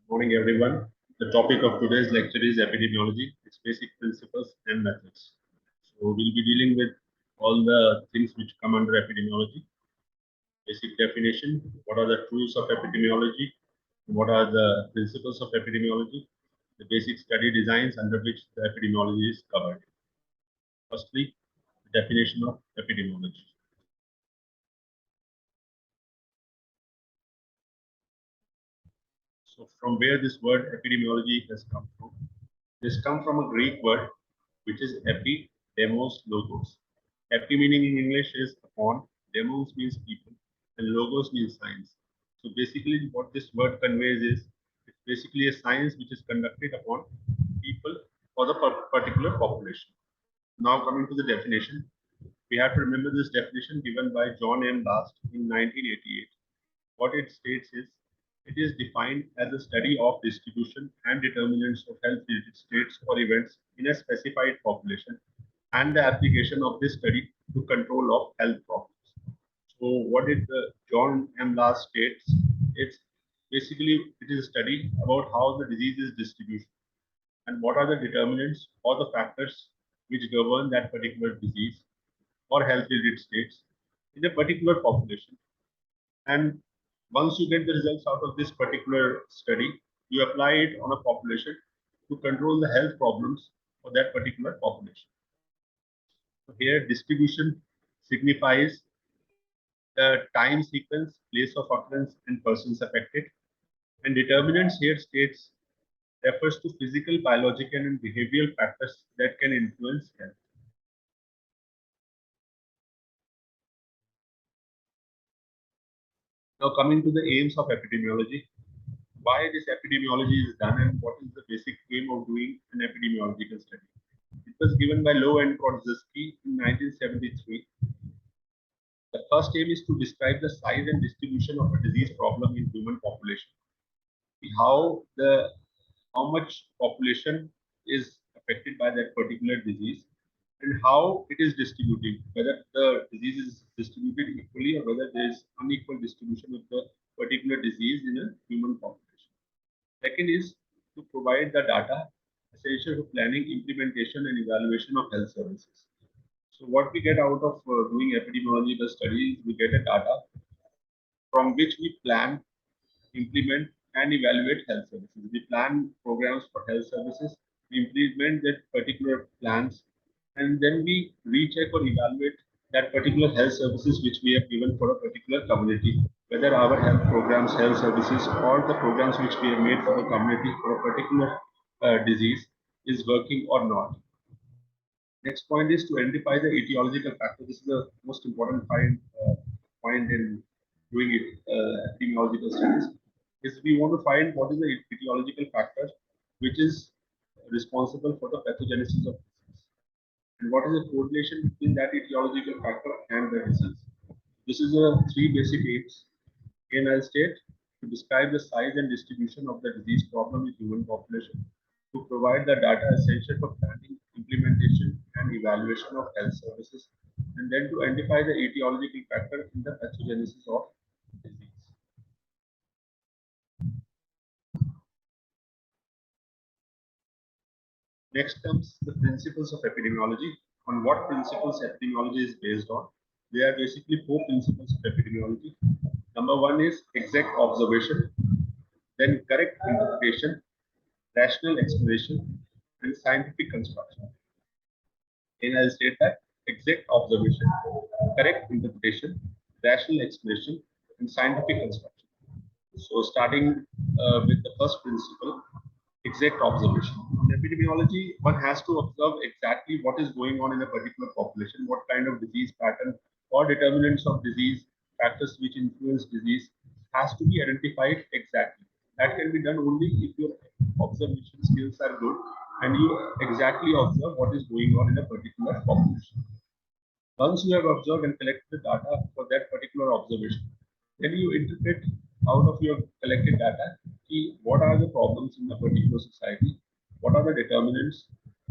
Morning, everyone. The topic of today's lecture is epidemiology, its basic principles and methods. So we'll be dealing with all the things which come under epidemiology, basic definition, what are the tools of epidemiology, what are the principles of epidemiology, the basic study designs under which the epidemiology is covered. Firstly, the definition of epidemiology. So from where this word epidemiology has come from? This comes from a Greek word which is epi, demos, logos. Epi meaning in English is upon, demos means people, and logos means science. So basically, what this word conveys is it's basically a science which is conducted upon people or the particular population. Now, coming to the definition, we have to remember this definition given by John M. Last in 1988. What it states is it is defined as a study of distribution and determinants of health related states or events in a specified population and the application of this study to control of health problems. So what did John M. Last states? It's basically it is a study about how the disease is distributed and what are the determinants or the factors which govern that particular disease or health related states in a particular population. And once you get the results out of this particular study, you apply it on a population to control the health problems for that particular population. So here, distribution signifies the time sequence, place of occurrence, and persons affected. And determinants here states refers to physical, biological, and behavioral factors that can influence health. Now, coming to the aims of epidemiology, why this epidemiology is done and what is the basic aim of doing an epidemiological study. It was given by Lowe and Korzybski in 1973. The first aim is to describe the size and distribution of a disease problem in human population. How the how much population is affected by that particular disease and how it is distributed, whether the disease is distributed equally or whether there is unequal distribution of the particular disease in a human population. Second is to provide the data essential for planning, implementation, and evaluation of health services. So, what we get out of doing epidemiological studies, we get a data from which we plan, implement, and evaluate health services. We plan programs for health services, we implement that particular plans, and then we recheck or evaluate that particular health services which we have given for a particular community, whether our health programs, health services, or the programs which we have made for a community for a particular disease is working or not. Next point is to identify the etiological factor. This is the most important point in doing it, epidemiological studies. Is we want to find what is the etiological factor which is responsible for the pathogenesis of disease, and what is the correlation between that etiological factor and the disease. This is the three basic aims. Again, I'll state to describe the size and distribution of the disease problem in human population, to provide the data essential for planning, implementation, and evaluation of health services, and then to identify the etiological factor in the pathogenesis of disease. Next comes the principles of epidemiology. On what principles epidemiology is based on? There are basically four principles of epidemiology. Number one is exact observation, then correct interpretation, rational explanation, and scientific construction. And I'll state that exact observation, correct interpretation, rational explanation, and scientific construction. So, starting with the first principle, exact observation. In epidemiology, one has to observe exactly what is going on in a particular population, what kind of disease pattern or determinants of disease, factors which influence disease, has to be identified exactly. That can be done only if your observation skills are good and you exactly observe what is going on in a particular population. Once you have observed and collected the data for that particular observation, then you interpret out of your collected data what are the problems in the particular society, what are the determinants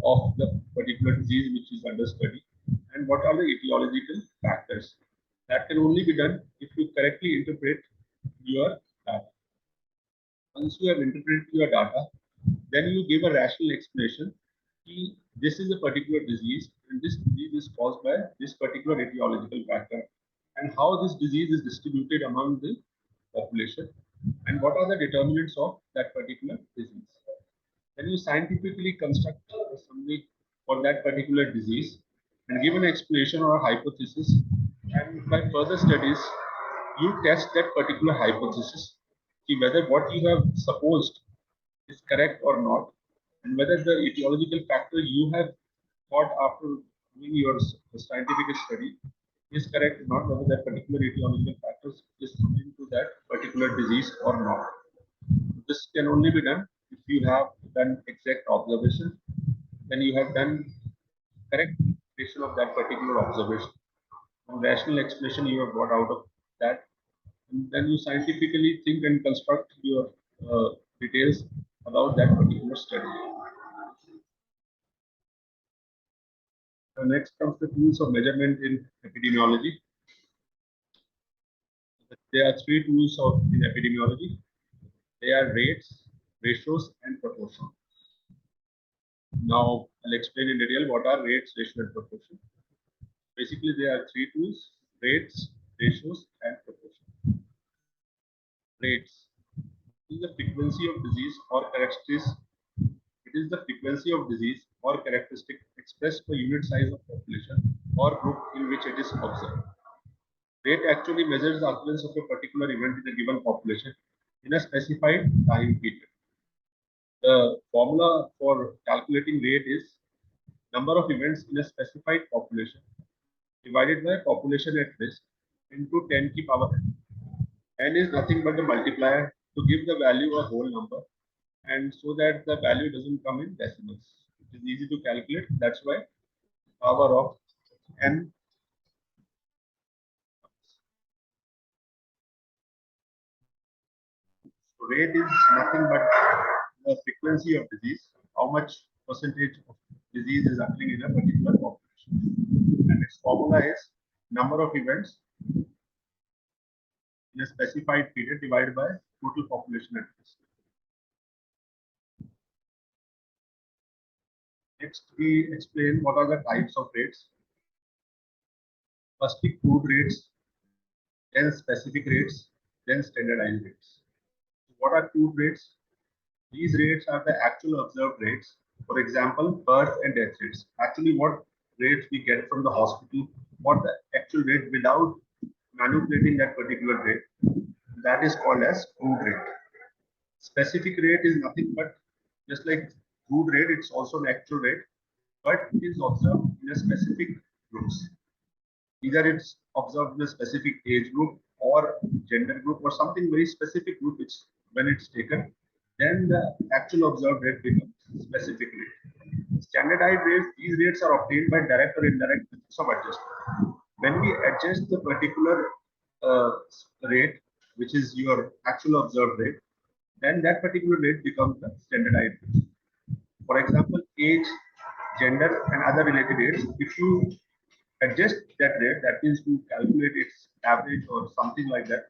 of the particular disease which is under study, and what are the etiological factors. That can only be done if you correctly interpret your data. Once you have interpreted your data, then you give a rational explanation. This is a particular disease, and this disease is caused by this particular etiological factor, and how this disease is distributed among the population, and what are the determinants of that particular disease. Then you scientifically construct a summary for that particular disease and give an explanation or a hypothesis. And by further studies, you test that particular hypothesis, see whether what you have supposed is correct or not, and whether the etiological factor you have thought after doing your scientific study is correct or not, whether that particular etiological factor is linked to that particular disease or not. This can only be done if you have done exact observation, then you have done correct interpretation of that particular observation. And rational explanation you have got out of that, and then you scientifically think and construct your details about that particular study. Next comes the tools of measurement in epidemiology. There are three tools in epidemiology. They are rates, ratios, and proportion. Now, I'll explain in detail what are rates, ratio, and proportion. Basically, there are three tools: rates, ratios, and proportion. Rates is the frequency of disease or characteristics. It is the frequency of disease or characteristic expressed per unit size of population or group in which it is observed. Rate actually measures the occurrence of a particular event in a given population in a specified time period. The formula for calculating rate is number of events in a specified population divided by population at risk into 10 to the power n. N is nothing but the multiplier to give the value a whole number, and so that the value doesn't come in decimals. It is easy to calculate. That's why power of n. So rate is nothing but the frequency of disease, how much percentage of disease is occurring in a particular population. And its formula is number of events in a specified period divided by total population at risk. Next, we explain what are the types of rates. Firstly, crude rates, then specific rates, then standardized rates. What are crude rates? These rates are the actual observed rates. For example, birth and death rates. Actually, what rates we get from the hospital, what the actual rate without manipulating that particular rate, that is called as crude rate. Specific rate is nothing but just like crude rate, it's also an actual rate, but it is observed in a specific groups. Either it's observed in a specific age group or gender group or something very specific group, which when it's taken, then the actual observed rate becomes specific rate. Standardized rates, these rates are obtained by direct or indirect methods of adjustment. When we adjust the particular rate, which is your actual observed rate, then that particular rate becomes the standardized rate. For example, age, gender, and other related rates, if you adjust that rate, that means to calculate its average or something like that,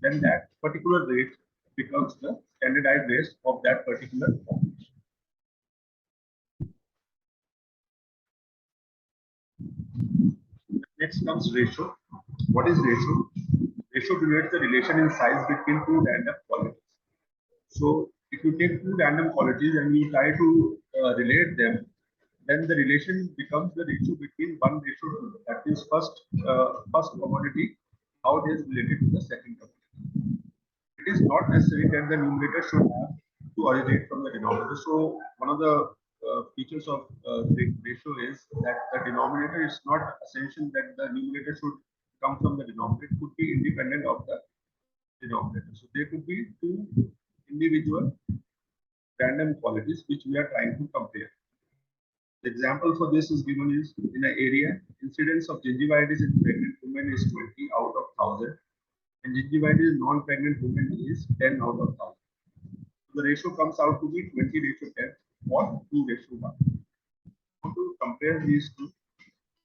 then that particular rate becomes the standardized rate of that particular population. Next comes ratio. What is ratio? Ratio denotes the relation in size between two random quantities. So if you take two random quantities and you try to relate them, then the relation becomes the ratio between one ratio to that is first commodity, how it is related to the second commodity. It is not necessary that the numerator should have to originate from the denominator. So one of the features of the ratio is that the denominator is not essential that the numerator should come from the denominator. It could be independent of the denominator. So there could be two individual random qualities which we are trying to compare. The example for this is given is in an area, incidence of gingivitis in pregnant women is 20 out of 1000 and gingivitis in non-pregnant women is 10 out of 1000. So the ratio comes out to be 20 ratio 10 or 2 ratio 1. To compare these two,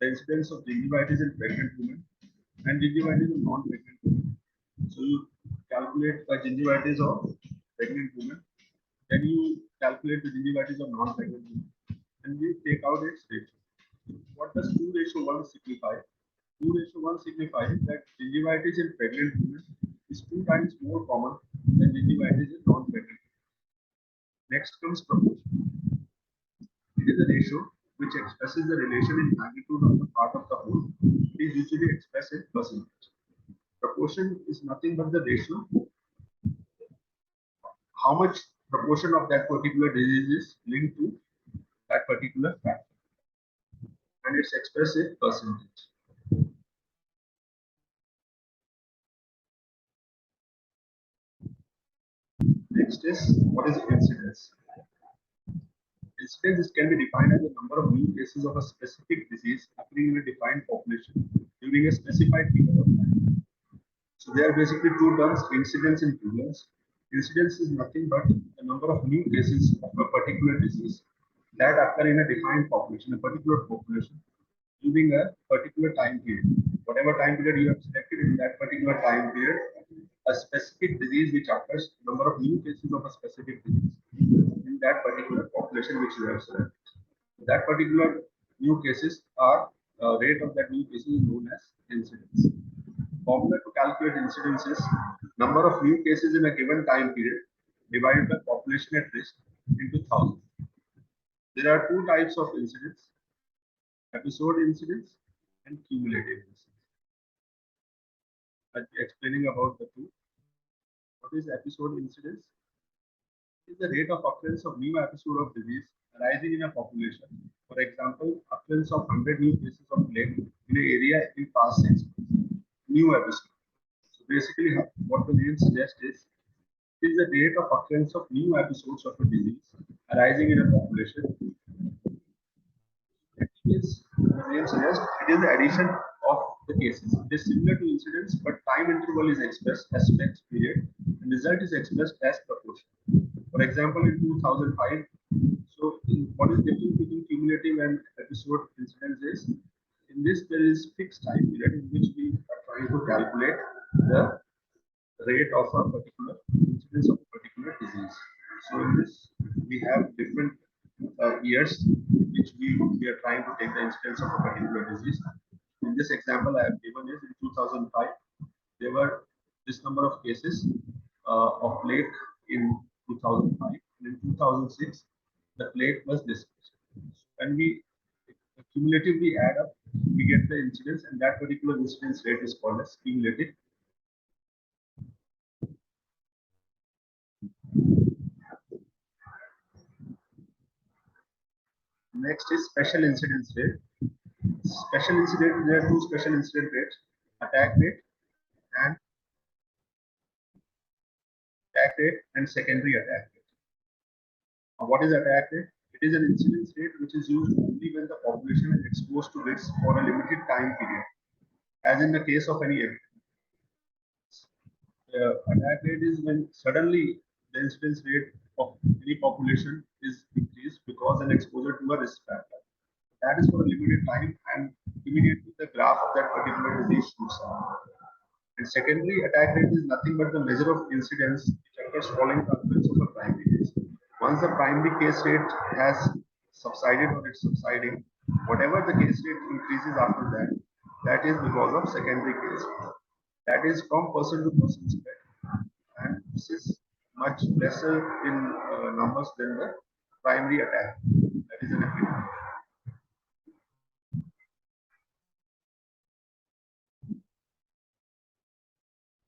the incidence of gingivitis in pregnant women and gingivitis in non-pregnant women. So you calculate the gingivitis of pregnant women, then you calculate the gingivitis of non-pregnant women, and we take out its ratio. What does 2 ratio 1 signify? 2 ratio 1 signifies that gingivitis in pregnant women is 2 times more common than gingivitis in non-pregnant. Next comes proportion. It is a ratio which expresses the relation in magnitude of the part of the whole. It is usually expressed in percentage. Proportion is nothing but the ratio, how much proportion of that particular disease is linked to that particular factor, and it's expressed in percentage. Next is what is incidence. Incidence can be defined as the number of new cases of a specific disease occurring in a defined population during a specified period of time. So there are basically two terms, incidence and prevalence. Incidence is nothing but the number of new cases of a particular disease that occur in a defined population, a particular population, during a particular time period. Whatever time period you have selected in that particular time period, a specific disease which occurs, number of new cases of a specific disease in that particular population which you have selected. That particular new cases are rate of that new cases is known as incidence. Formula to calculate incidence is number of new cases in a given time period divided by population at risk into 1,000. There are two types of incidence: episode incidence and cumulative incidence. I'll be explaining about the two. What is episode incidence? It is the rate of occurrence of new episode of disease arising in a population. For example, occurrence of 100 new cases of plague in an area in past 6 months. New episode. So basically, what the name suggests is it is the rate of occurrence of new episodes of a disease arising in a population. It is, the name suggests, it is the addition of the cases. It is similar to incidence, but time interval is expressed as flex period, and result is expressed as proportion. For example, in 2005, so what is different between cumulative and episode incidence is, in this there is fixed time period in which we are trying to calculate the rate of a particular incidence of a particular disease. So in this, we have different years which we are trying to take the incidence of a particular disease. In this example I have given is in 2005, there were this number of cases of plague in 2005. And in 2006, the plague was dispersed. When we cumulatively add up, we get the incidence, and that particular incidence rate is called as cumulative. Next is special incidence rate. Special incident, there are two special incident rates: attack rate and secondary attack rate. What is attack rate? It is an incidence rate which is used only when the population is exposed to risks for a limited time period, as in the case of any epidemic. Attack rate is when suddenly the incidence rate of any population is increased because an exposure to a risk factor. That is for a limited time, and immediately the graph of that particular disease shoots up. And secondary attack rate is nothing but the measure of incidence which occurs following the occurrence of a primary case. Once the primary case rate has subsided or it's subsiding, whatever the case rate increases after that, that is because of secondary case. That is from person to person spread, and this is much lesser in numbers than the primary attack. That is an epidemic.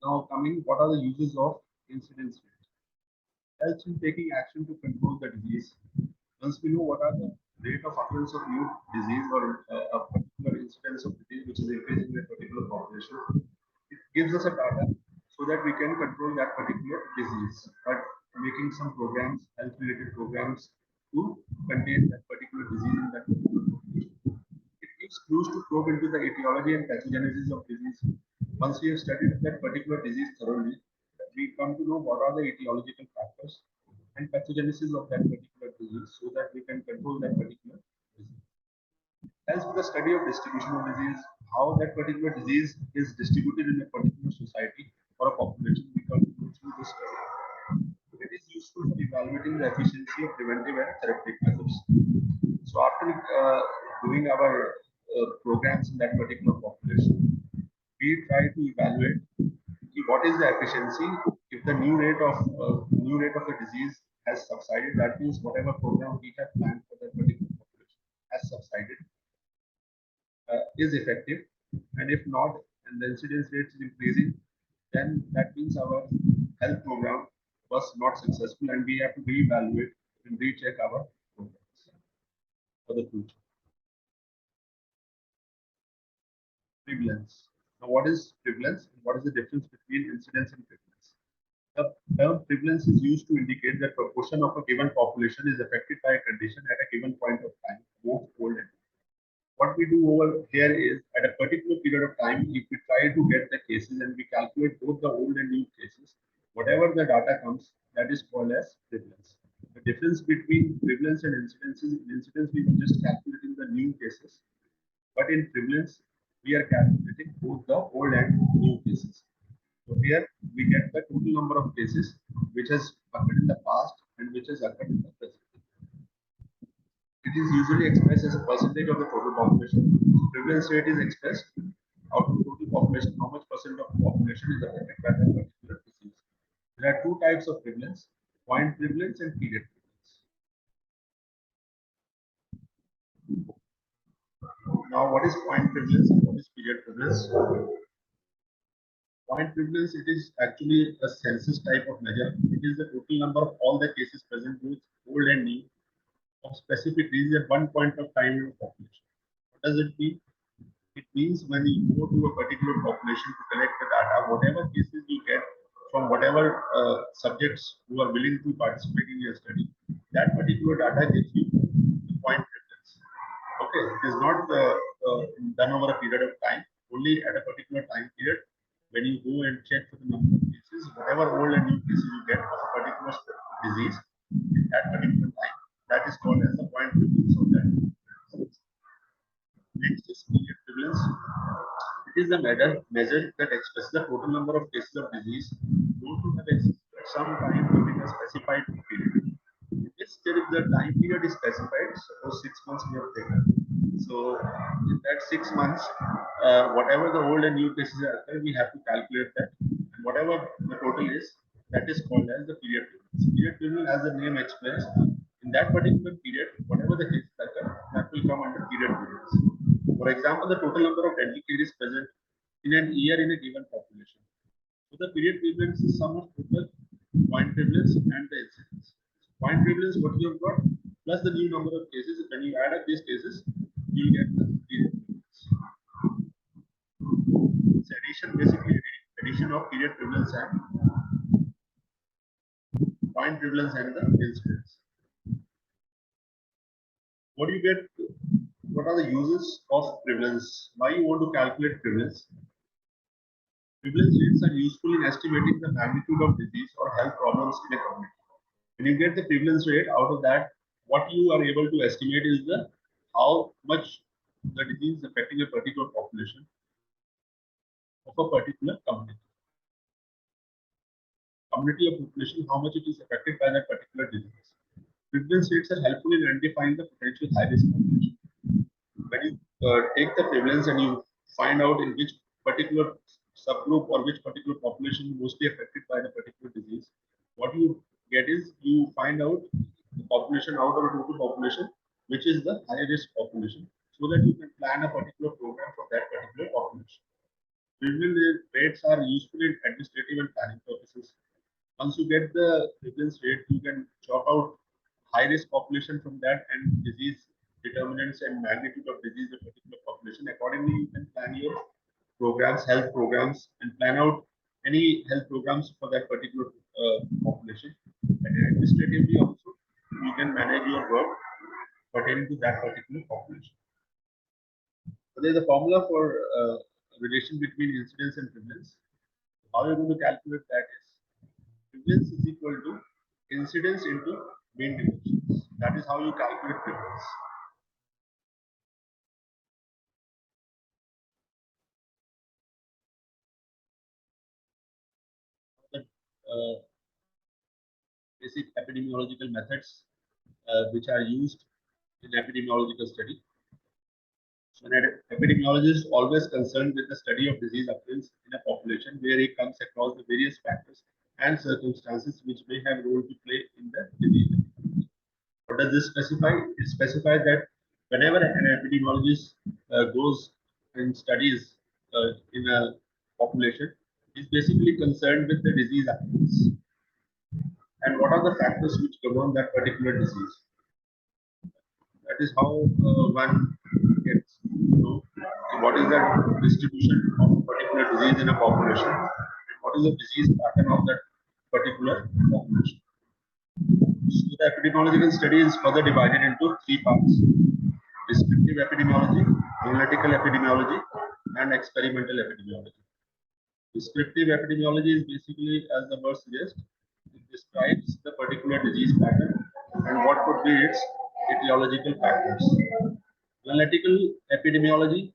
Now coming, what are the uses of incidence rate? Helps in taking action to control the disease. Once we know what are the rate of occurrence of new disease or a particular incidence of disease which is increasing in a particular population, it gives us a data so that we can control that particular disease by making some programs, health-related programs to contain that particular disease in that particular population. It gives clues to probe into the etiology and pathogenesis of disease. Once we have studied that particular disease thoroughly, we come to know what are the etiological factors and pathogenesis of that particular disease so that we can control that particular disease. As with the study of distribution of disease, how that particular disease is distributed in a particular society or a population, we come to know through this study. It is evaluating the efficiency of preventive and therapeutic measures. So after doing our programs in that particular population, we try to evaluate what is the efficiency. If the new rate of the disease has subsided, that means whatever program we have planned for that particular population has subsided, is effective, and if not, and the incidence rate is increasing, then that means our health program was not successful, and we have to reevaluate and recheck our programs for the future. Prevalence. Now, what is prevalence? What is the difference between incidence and prevalence? The term prevalence is used to indicate that proportion of a given population is affected by a condition at a given point of time, both old and new. What we do over here is at a particular period of time, if we try to get the cases and we calculate both the old and new cases, whatever the data comes, that is called as prevalence. The difference between prevalence and incidence is in incidence we were just calculating the new cases, but in prevalence we are calculating both the old and new cases. So here we get the total number of cases which has occurred in the past and which has occurred in the present. It is usually expressed as a percentage of the total population. Prevalence rate is expressed out of total population, how much percent of the population is affected by that particular disease. There are two types of prevalence, point prevalence and period prevalence. Now, what is point prevalence and what is period prevalence? Point prevalence, it is actually a census type of measure. It is the total number of all the cases present, both old and new, of specific disease at one point of time in the population. What does it mean? It means when you go to a particular population to collect the data, whatever cases you get from whatever subjects who are willing to participate in your study, that particular data gives you the point prevalence. Okay, it is not done over a period of time, only at a particular time period. When you go and check for the number of cases, whatever old and new cases you get of a particular disease in that particular time, that is called as the point prevalence of that. Next is period prevalence. It is the measure that expresses the total number of cases of disease known to have existed at some time during a specified period. In this case, the time period is specified, suppose 6 months we have taken. So, in that 6 months, whatever the old and new cases are occurred, we have to calculate that. And whatever the total is, that is called as the period prevalence. Period prevalence, as the name explains, in that particular period, whatever the cases occur, that will come under period prevalence. For example, the total number of deadly cases present in an year in a given population. So the period prevalence is sum of total point prevalence and the incidence. Point prevalence, what you have got, plus the new number of cases. When you add up these cases, you get the period prevalence. It's addition, basically addition of period prevalence and point prevalence and the incidence. What do you get? What are the uses of prevalence? Why you want to calculate prevalence? Prevalence rates are useful in estimating the magnitude of disease or health problems in a community. When you get the prevalence rate, out of that, what you are able to estimate is the how much the disease is affecting a particular population of a particular community. Community or population, how much it is affected by that particular disease. Prevalence rates are helpful in identifying the potential high risk population. When you take the prevalence and you find out in which particular subgroup or which particular population is mostly affected by the particular disease, what you get is you find out the population out of a total population, which is the high risk population, so that you can plan a particular program for that particular population. Prevalence rates are useful in administrative and planning purposes. Once you get the prevalence rate, you can chalk out high risk population from that and disease determinants and magnitude of disease in a particular population. Accordingly, you can plan your programs, health programs, and plan out any health programs for that particular population. And administratively also, you can manage your work pertaining to that particular population. So there is a formula for relation between incidence and prevalence. How you're going to calculate that is prevalence is equal to incidence into mean dimensions. That is how you calculate prevalence. basic epidemiological methods which are used in epidemiological study. So an epidemiologist is always concerned with the study of disease occurrence in a population where he comes across the various factors and circumstances which may have role to play in the disease. What does this specify? It specifies that whenever an epidemiologist goes and studies in a population, is basically concerned with the disease occurrence and what are the factors which govern that particular disease. That is how one gets to know what is the distribution of a particular disease in a population, and what is the disease pattern of that particular population. So the epidemiological study is further divided into three parts: descriptive epidemiology, analytical epidemiology, and experimental epidemiology. Descriptive epidemiology is basically, as the word suggests, it describes the particular disease pattern and what could be its etiological factors. Analytical epidemiology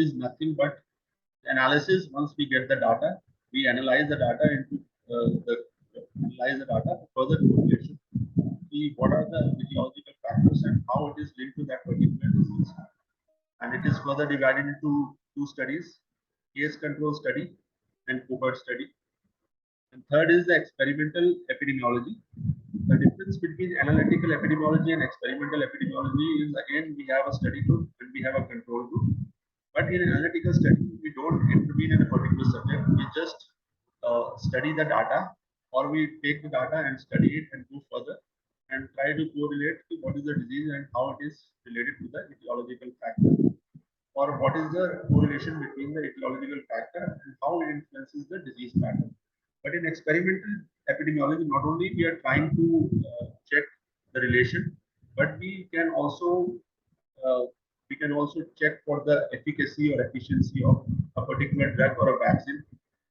is nothing but analysis. Once we get the data, we analyze the data into analyze the data for further correlation. See what are the etiological factors and how it is linked to that particular disease. And it is further divided into two studies: case control study and cohort study. And third is the experimental epidemiology. The difference between analytical epidemiology and experimental epidemiology is, again, we have a study group and we have a control group. But in an analytical study, we don't intervene in a particular subject. We just study the data, or we take the data and study it and go further and try to correlate to what is the disease and how it is related to the etiological factor, or what is the correlation between the etiological factor and how it influences the disease pattern. But in experimental epidemiology, not only we are trying to check the relation, but uh, we can also check for the efficacy or efficiency of a particular drug or a vaccine.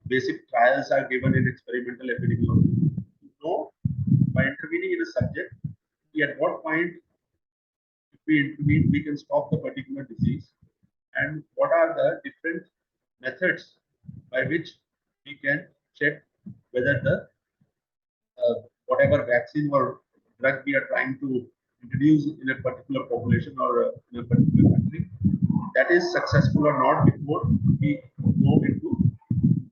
Basic trials are given in experimental epidemiology to know, by intervening in a subject, at what point, if we intervene, we can stop the particular disease, and what are the different methods by which we can check whether the whatever vaccine or drug we are trying to introduce in a particular population or in a particular country, that is successful or not before we go into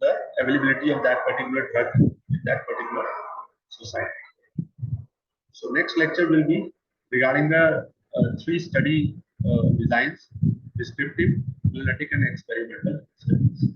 the availability of that particular drug in that particular society. So next lecture will be regarding the three study designs: descriptive, analytic, and experimental studies.